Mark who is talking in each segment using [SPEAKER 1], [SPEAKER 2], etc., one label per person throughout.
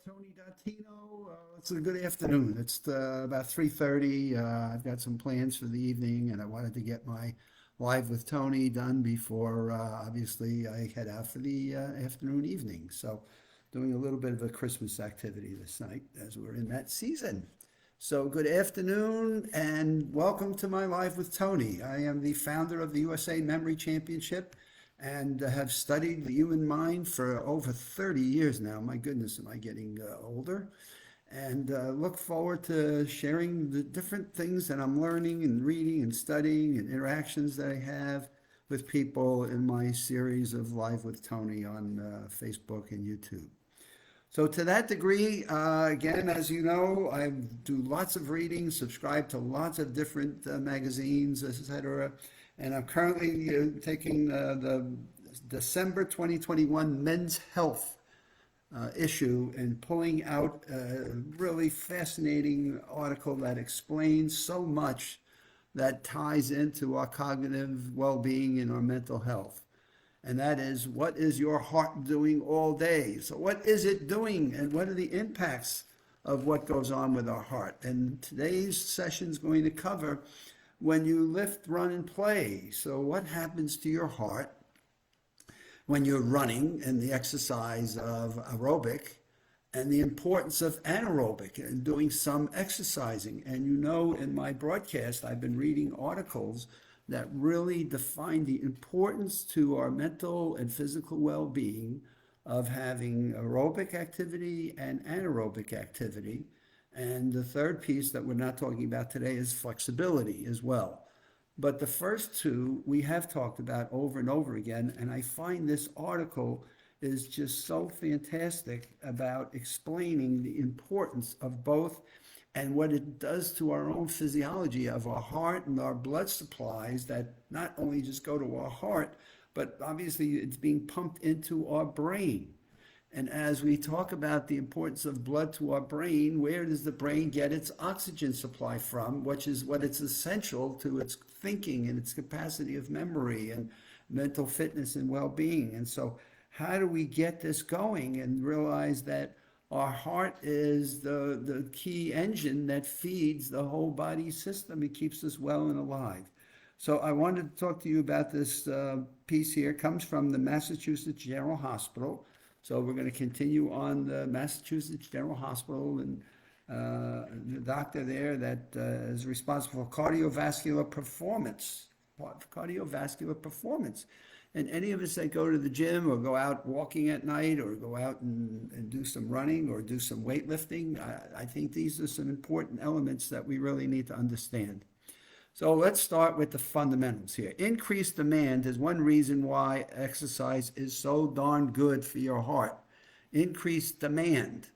[SPEAKER 1] Tony Dottino. It's a good afternoon. It's about 3:30. I've got some plans for the evening, and I wanted to get my Live with Tony done before, obviously, I head out for the afternoon evening. So, doing a little bit of a Christmas activity this night as we're in that season. So, good afternoon, and welcome to my Live with Tony. I am the founder of the USA Memory Championship and have studied the human mind for over 30 years now. My goodness, am I getting older? And look forward to sharing the different things that I'm learning and reading and studying and interactions that I have with people in my series of Live with Tony on Facebook and YouTube. So to that degree, again, as you know, I do lots of reading, subscribe to lots of different magazines, etc. And I'm currently taking the December 2021 Men's Health issue and pulling out a really fascinating article that explains so much that ties into our cognitive well-being and our mental health. And that is, what is your heart doing all day? So what is it doing, and what are the impacts of what goes on with our heart? And today's session is going to cover when you lift, run, and play. So what happens to your heart when you're running and the exercise of aerobic, and the importance of anaerobic and doing some exercising? And you know, in my broadcast, I've been reading articles that really define the importance to our mental and physical well-being of having aerobic activity and anaerobic activity. And the third piece that we're not talking about today is flexibility as well. But the first two we have talked about over and over again, and I find this article is just so fantastic about explaining the importance of both and what it does to our own physiology of our heart and our blood supplies that not only just go to our heart, but obviously it's being pumped into our brain. And as we talk about the importance of blood to our brain, where does the brain get its oxygen supply from, which is what it's essential to its thinking and its capacity of memory and mental fitness and well-being? And so how do we get this going and realize that our heart is the key engine that feeds the whole body system? It keeps us well and alive. So I wanted to talk to you about this piece here. It comes from the Massachusetts General Hospital. So we're going to continue on the Massachusetts General Hospital, and the doctor there that is responsible for cardiovascular performance. Cardiovascular performance. And any of us that go to the gym or go out walking at night or go out and do some running or do some weightlifting, I think these are some important elements that we really need to understand. So let's start with the fundamentals here. Increased demand is one reason why exercise is so darn good for your heart. Increased demand.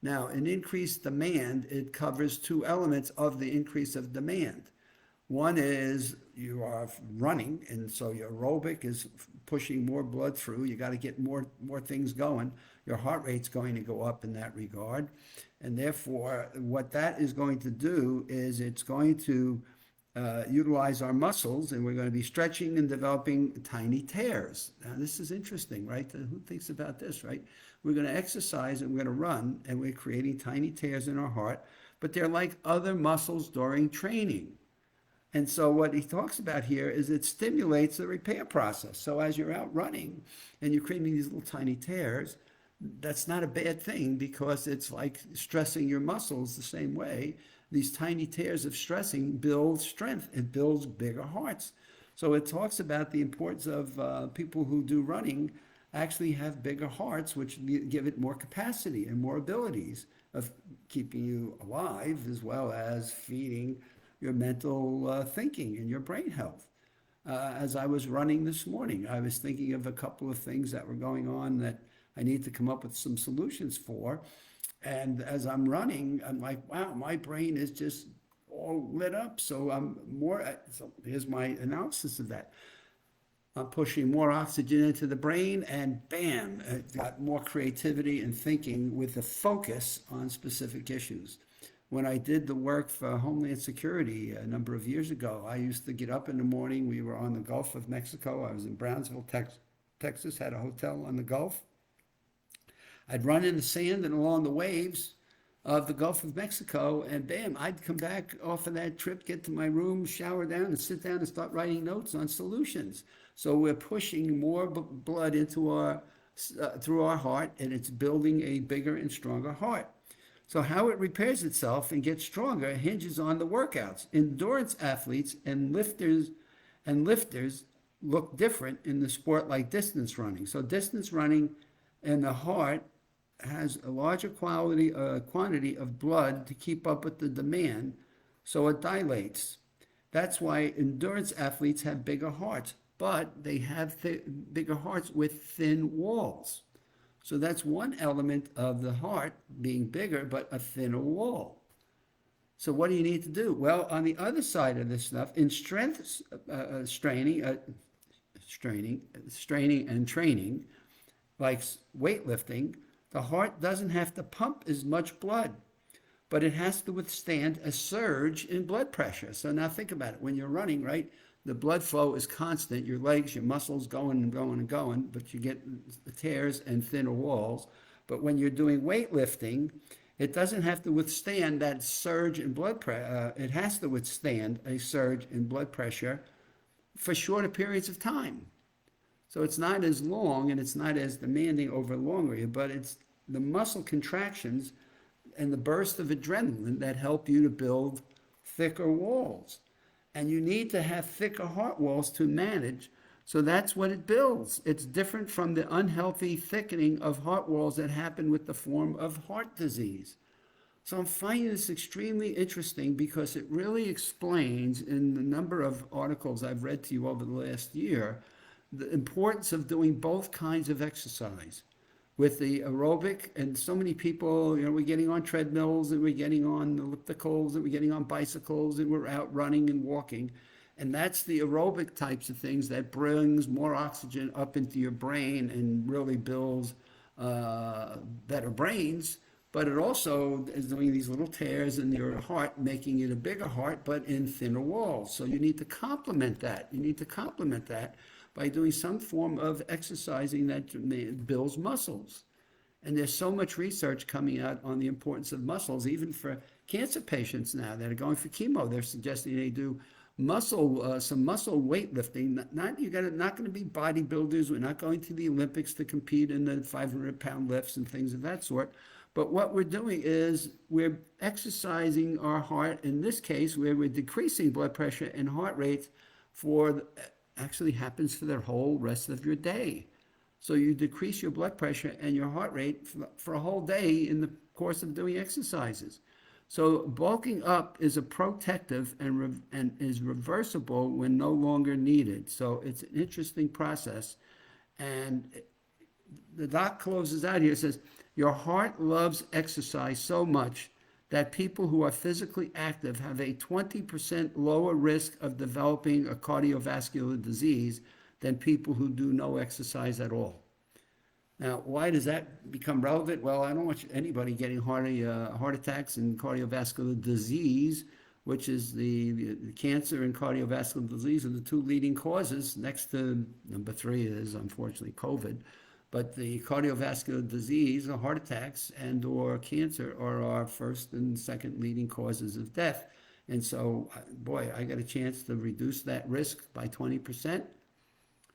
[SPEAKER 1] Now, an increased demand, it covers two elements of the increase of demand. One is you are running, and so your aerobic is pushing more blood through. You got to get more things going. Your heart rate's going to go up in that regard. And therefore, what that is going to do is it's going to utilize our muscles, and we're going to be stretching and developing tiny tears. Now, this is interesting, right? Who thinks about this, right? We're going to exercise and we're going to run, and we're creating tiny tears in our heart, but they're like other muscles during training. And so what he talks about here is it stimulates the repair process. So as you're out running and you're creating these little tiny tears, that's not a bad thing, because it's like stressing your muscles the same way. These tiny tears of stressing build strength. It builds bigger hearts. So it talks about the importance of people who do running actually have bigger hearts, which give it more capacity and more abilities of keeping you alive, as well as feeding your mental thinking and your brain health. As I was running this morning, I was thinking of a couple of things that were going on that I need to come up with some solutions for. And as I'm running, I'm like, wow, my brain is just all lit up. So so here's my analysis of that. I'm pushing more oxygen into the brain, and bam, it got more creativity and thinking with a focus on specific issues. When I did the work for Homeland Security a number of years ago, I used to get up in the morning. We were on the Gulf of Mexico. I was in Brownsville, Texas, had a hotel on the Gulf. I'd run in the sand and along the waves of the Gulf of Mexico, and bam, I'd come back off of that trip, get to my room, shower down, and sit down and start writing notes on solutions. So we're pushing more blood into our through our heart, and it's building a bigger and stronger heart. So how it repairs itself and gets stronger hinges on the workouts. Endurance athletes and lifters look different in the sport like distance running. So distance running and the heart has a larger quantity of blood to keep up with the demand, so it dilates. That's why endurance athletes have bigger hearts, but they have bigger hearts with thin walls. So that's one element of the heart being bigger, but a thinner wall. So what do you need to do? Well, on the other side of this stuff, in strength straining and training, like weightlifting, the heart doesn't have to pump as much blood, but it has to withstand a surge in blood pressure. So now think about it. When you're running, right, the blood flow is constant. Your legs, your muscles going and going and going, but you get tears and thinner walls. But when you're doing weightlifting, it doesn't have to withstand that surge in blood pressure. It has to withstand a surge in blood pressure for shorter periods of time. So it's not as long and it's not as demanding over longer, but it's the muscle contractions and the burst of adrenaline that help you to build thicker walls. And you need to have thicker heart walls to manage. So that's what it builds. It's different from the unhealthy thickening of heart walls that happen with the form of heart disease. So I'm finding this extremely interesting because it really explains in the number of articles I've read to you over the last year the importance of doing both kinds of exercise with the aerobic. And so many people, we're getting on treadmills and we're getting on ellipticals and we're getting on bicycles and we're out running and walking. And that's the aerobic types of things that brings more oxygen up into your brain and really builds better brains. But it also is doing these little tears in your heart, making it a bigger heart, but in thinner walls. So you need to complement that. You need to complement that by doing some form of exercising that builds muscles. And there's so much research coming out on the importance of muscles, even for cancer patients now that are going for chemo. They're suggesting they do some muscle weightlifting. Not going to be bodybuilders. We're not going to the Olympics to compete in the 500-pound lifts and things of that sort. But what we're doing is we're exercising our heart, in this case, where we're decreasing blood pressure and heart rates actually happens for the whole rest of your day. So you decrease your blood pressure and your heart rate for a whole day in the course of doing exercises. So bulking up is a protective and is reversible when no longer needed. So it's an interesting process. And the doc closes out here, says, your heart loves exercise so much that people who are physically active have a 20% lower risk of developing a cardiovascular disease than people who do no exercise at all. Now, why does that become relevant? Well, I don't want anybody getting heart attacks and cardiovascular disease, which is the cancer and cardiovascular disease are the two leading causes. Next to number 3 is, unfortunately, COVID. But the cardiovascular disease, or heart attacks and or cancer, are our first and second leading causes of death. And so, boy, I got a chance to reduce that risk by 20%.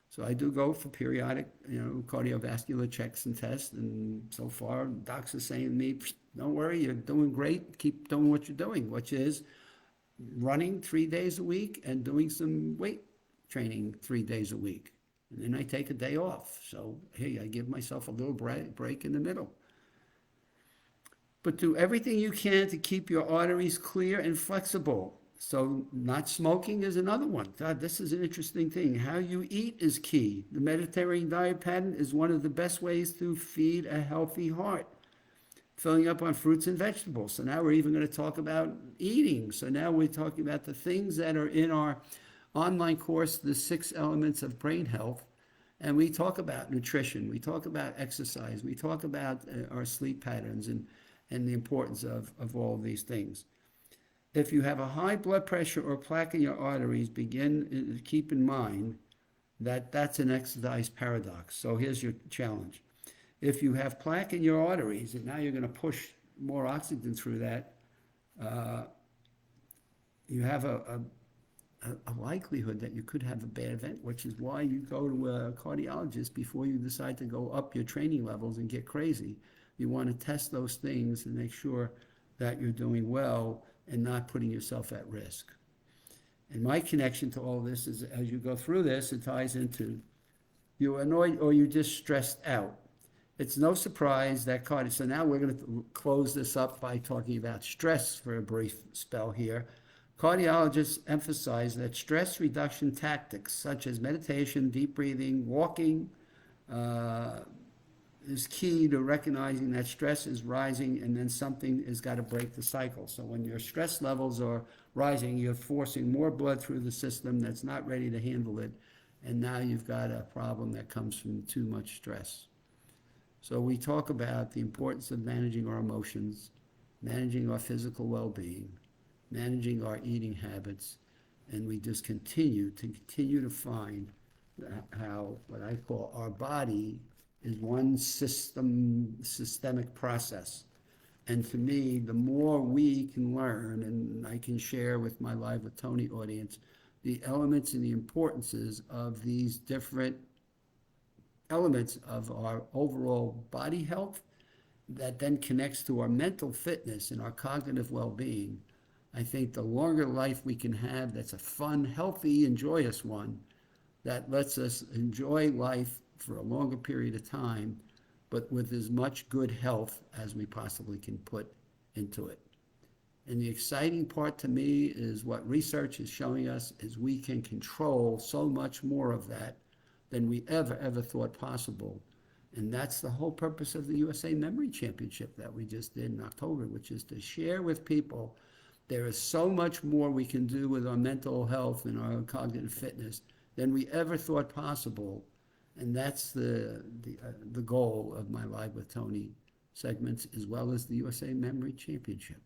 [SPEAKER 1] So I do go for periodic, cardiovascular checks and tests. And so far, docs are saying to me, don't worry, you're doing great. Keep doing what you're doing, which is running 3 days a week and doing some weight training 3 days a week. And then I take a day off. So, hey, I give myself a little break in the middle. But do everything you can to keep your arteries clear and flexible. So not smoking is another one. God, this is an interesting thing. How you eat is key. The Mediterranean diet pattern is one of the best ways to feed a healthy heart. Filling up on fruits and vegetables. So now we're even going to talk about eating. So now we're talking about the things that are in our online course, The 6 Elements of Brain Health. And we talk about nutrition. We talk about exercise. We talk about our sleep patterns and the importance of all of these things. If you have a high blood pressure or plaque in your arteries, keep in mind that that's an exercise paradox. So here's your challenge. if you have plaque in your arteries and now you're going to push more oxygen through that, uh, you have a likelihood that you could have a bad event, which is why you go to a cardiologist before you decide to go up your training levels and get crazy. You want to test those things and make sure that you're doing well and not putting yourself at risk. And my connection to all this is, as you go through this, it ties into you're annoyed or you're just stressed out. It's no surprise that so now we're going to close this up by talking about stress for a brief spell here. Cardiologists emphasize that stress reduction tactics such as meditation, deep breathing, walking, uh, is key to recognizing that stress is rising and then something has got to break the cycle. So when your stress levels are rising, you're forcing more blood through the system that's not ready to handle it. And now you've got a problem that comes from too much stress. So we talk about the importance of managing our emotions, managing our physical well-being, managing our eating habits, and we just continue to find how what I call our body is one systemic process. And to me, the more we can learn, and I can share with my Live with Tony audience, the elements and the importances of these different elements of our overall body health that then connects to our mental fitness and our cognitive well-being, I think the longer life we can have that's a fun, healthy, and joyous one that lets us enjoy life for a longer period of time, but with as much good health as we possibly can put into it. And the exciting part to me is what research is showing us is we can control so much more of that than we ever thought possible. And that's the whole purpose of the USA Memory Championship that we just did in October, which is to share with people there is so much more we can do with our mental health and our cognitive fitness than we ever thought possible. And that's the goal of my Live with Tony segments, as well as the USA Memory Championship.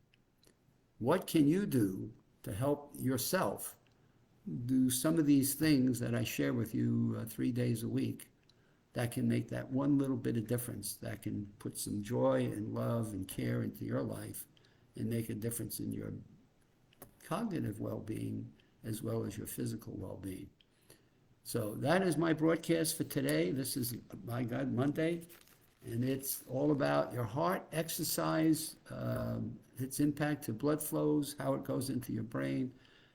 [SPEAKER 1] What can you do to help yourself do some of these things that I share with you 3 days a week that can make that one little bit of difference, that can put some joy and love and care into your life and make a difference in your cognitive well-being as well as your physical well-being. So that is my broadcast for today. This is My God Monday, and it's all about your heart, exercise, its impact to blood flows, how it goes into your brain,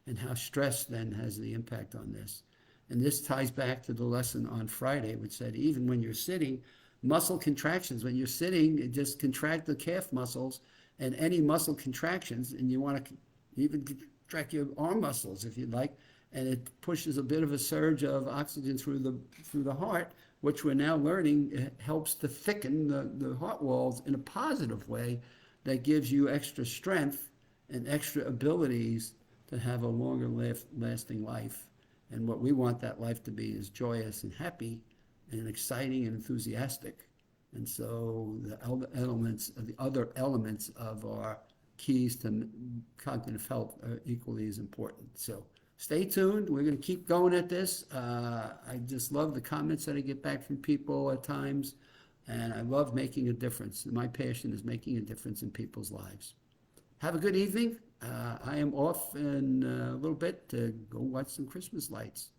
[SPEAKER 1] and how stress then has the impact on this. And this ties back to the lesson on Friday, which said even when you're sitting, muscle contractions, when you're sitting, just contract the calf muscles, and any muscle contractions, and you want to even contract your arm muscles if you'd like, and it pushes a bit of a surge of oxygen through the heart, which we're now learning helps to thicken the heart walls in a positive way that gives you extra strength and extra abilities to have a longer lasting life. And what we want that life to be is joyous and happy and exciting and enthusiastic. And so the other elements of our keys to cognitive health are equally as important. So stay tuned. We're going to keep going at this. I just love the comments that I get back from people at times, and I love making a difference. My passion is making a difference in people's lives. Have a good evening. I am off in a little bit to go watch some Christmas lights.